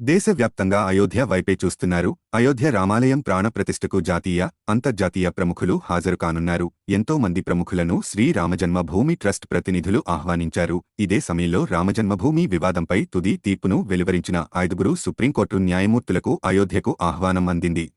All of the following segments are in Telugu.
దేశవ్యాప్తంగా అయోధ్య వైపే చూస్తున్నారు. అయోధ్య రామాలయం ప్రాణప్రతిష్ఠకు జాతీయ, అంతర్జాతీయ ప్రముఖులు హాజరు కానున్నారు. ఎంతో మంది ప్రముఖులను శ్రీ రామజన్మభూమి ట్రస్ట్ ప్రతినిధులు ఆహ్వానించారు. ఇదే సమయంలో రామజన్మభూమి వివాదంపై తుది తీర్పును వెలువరించిన 5గురు సుప్రీంకోర్టు న్యాయమూర్తులకు అయోధ్యకు ఆహ్వానం అందింది.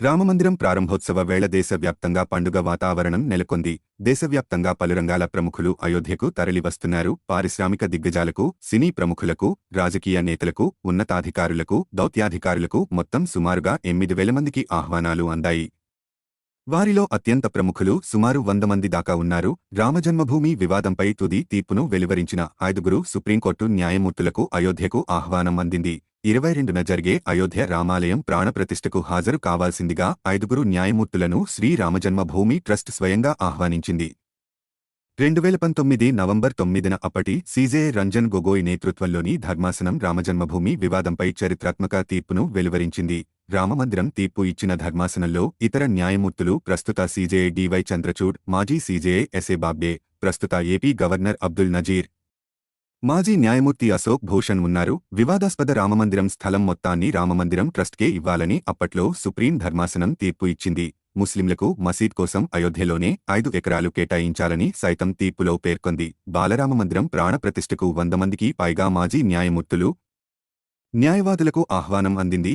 రామమందిరం ప్రారంభోత్సవ వేళ దేశవ్యాప్తంగా పండుగ వాతావరణం నెలకొంది. దేశవ్యాప్తంగా పలు రంగాల ప్రముఖులు అయోధ్యకు తరలివస్తున్నారు. పారిశ్రామిక దిగ్గజాలకు, సినీ ప్రముఖులకు, రాజకీయ నేతలకు, ఉన్నతాధికారులకు, దౌత్యాధికారులకు మొత్తం సుమారుగా 8,000 మందికి ఆహ్వానాలు అందాయి. వారిలో అత్యంత ప్రముఖులు సుమారు 100 మంది దాకా ఉన్నారు. రామజన్మభూమి వివాదంపై తుది తీర్పును వెలువరించిన 5గురు సుప్రీంకోర్టు న్యాయమూర్తులకు అయోధ్యకు ఆహ్వానం అందింది. 22న జరిగే అయోధ్య రామాలయం ప్రాణప్రతిష్ఠకు హాజరు కావాల్సిందిగా 5గురు న్యాయమూర్తులను శ్రీ రామజన్మభూమి ట్రస్ట్ స్వయంగా ఆహ్వానించింది. 2019 నవంబర్ 9న అప్పటి సీజేఐ రంజన్ గొగోయ్ నేతృత్వంలోని ధర్మాసనం రామజన్మభూమి వివాదంపై చరిత్రాత్మక తీర్పును వెలువరించింది. రామమందిరం తీర్పు ఇచ్చిన ధర్మాసనంలో ఇతర న్యాయమూర్తులు ప్రస్తుత సీజేఐ డివై చంద్రచూడ్, మాజీ సీజేఐ ఎస్ఏ బాబ్డే, ప్రస్తుత ఏపీ గవర్నర్ అబ్దుల్ నజీర్, మాజీ న్యాయమూర్తి అశోక్ భూషణ్ ఉన్నారు. వివాదాస్పద రామమందిరం స్థలం మొత్తాన్ని రామమందిరం ట్రస్ట్కే ఇవ్వాలని అప్పట్లో సుప్రీం ధర్మాసనం తీర్పు ఇచ్చింది. ముస్లింలకు మసీద్ కోసం అయోధ్యలోనే 5 ఎకరాలు కేటాయించాలని సైతం తీర్పులో పేర్కొంది. బాలరామమందిరం ప్రాణప్రతిష్ఠకు 100 మందికి పైగా మాజీ న్యాయమూర్తులు, న్యాయవాదులకు ఆహ్వానం అందింది.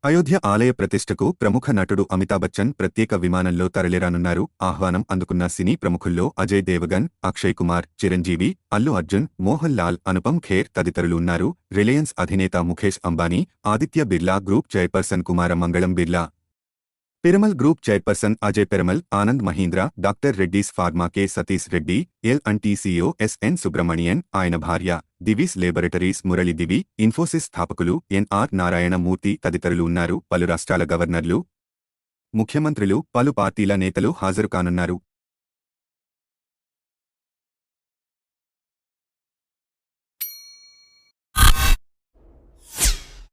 అయోధ్య ఆలయ ప్రతిష్ఠకు ప్రముఖ నటుడు అమితాబ్ బచ్చన్ ప్రత్యేక విమానంలో తరలిరానున్నారు. ఆహ్వానం అందుకున్న సినీ ప్రముఖుల్లో అజయ్ దేవగన్, అక్షయ్ కుమార్, చిరంజీవి, అల్లు అర్జున్, మోహన్ లాల్, అనుపమ్ ఖేర్ తదితరులు ఉన్నారు. రిలయన్స్ అధినేత Mukesh Ambani, Aditya Birla group chairperson Kumar Mangalam Birla, Piramal group chairperson Ajay Piramal, Anand Mahindra, doctor Reddy's pharma K Satish Reddy, L and T CEO S N Subramanian, ఆయన భార్య, దివీస్ లేబొరేటరీస్ మురళి దివి, ఇన్ఫోసిస్ స్థాపకులు ఎన్ఆర్ నారాయణ మూర్తి తదితరులు ఉన్నారు. పలు రాష్ట్రాల గవర్నర్లు, ముఖ్యమంత్రులు, పలు పార్టీల నేతలు హాజరు కానున్నారు.